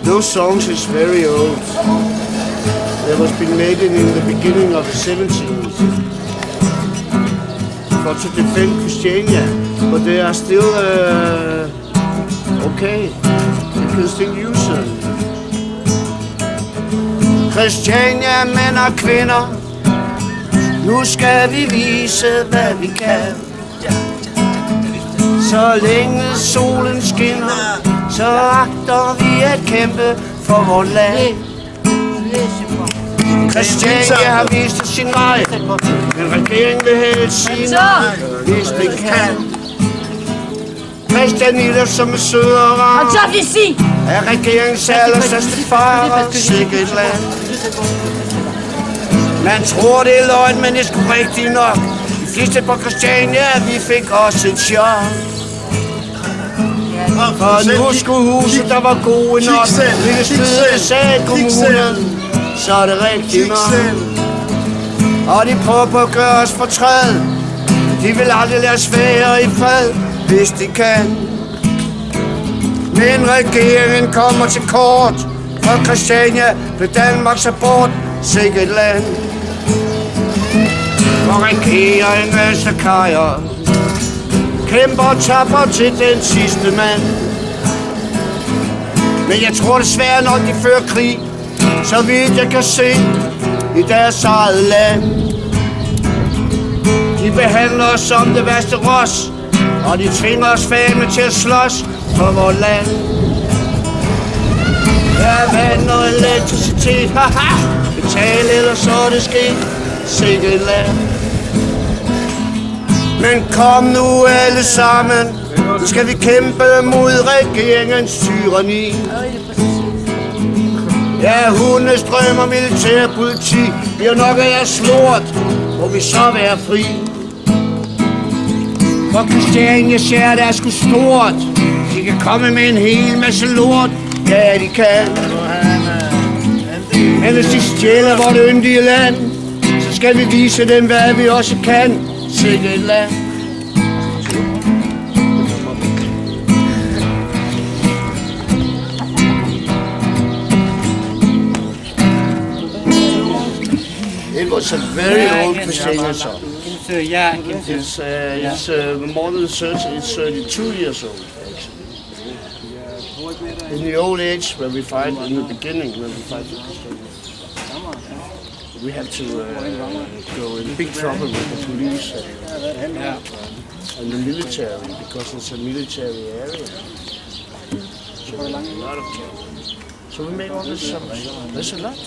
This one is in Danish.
Those songs is very old. They was been made in the beginning of the 70s for to defend Christiania, but they are still okay. You can still use them. Christiania, mænd og kvinder, nu skal vi vise, hvad vi kan. Så længe solen skinner, så agter vi at kæmpe for vort land. Christiania har vist sin vej, men regeringen vil helst sige nej, hvis den kan. Christiania, som er sød og rar, er regeringens allerstørste fare, sikkert land. Man tror det er løgn, men det er sgu rigtigt nok. De fleste på Christiania, vi fik også et chok. For nu skulle huset, der var gode nok, ville støde sag kommunen, så er det rigtigt nok. Og de prøver på at gøre os fortræd. De vil aldrig lade os være i fred, hvis de kan. Men regeringen kommer til kort, for Christiania blev Danmarks abort, sikkert land. For regeringen er så kajer, kæmper og tapper til den sidste mand. Men jeg tror desværre nok de fører krig, så vidt jeg kan se, i deres eget land. De behandler os som det værste ros, og de tvinger os fandme til at slås for vores land. Ja, vand og elektricitet, haha, betal eller så er det sket, sikkert land. Men kom nu alle sammen, nu skal vi kæmpe mod regeringens tyranni. Ja, hundestrøm og militærpoliti, vi har nok af jeres lort, må vi så være fri. For Christianias hjerte er sgu stort, de kan komme med en hel masse lort, ja de kan. Men hvis de stjæler vort yndige land, så skal vi vise dem, hvad vi også kan, sikkert land. It was a very old Christiania song. It's more than 30, it's 32 years old, actually. In the old age, when we fight, in the beginning, when we fight with Christiania, we have to go in big trouble with the police and the military, because it's a military area. So a lot of trouble. So we made all this songs. There's a lot.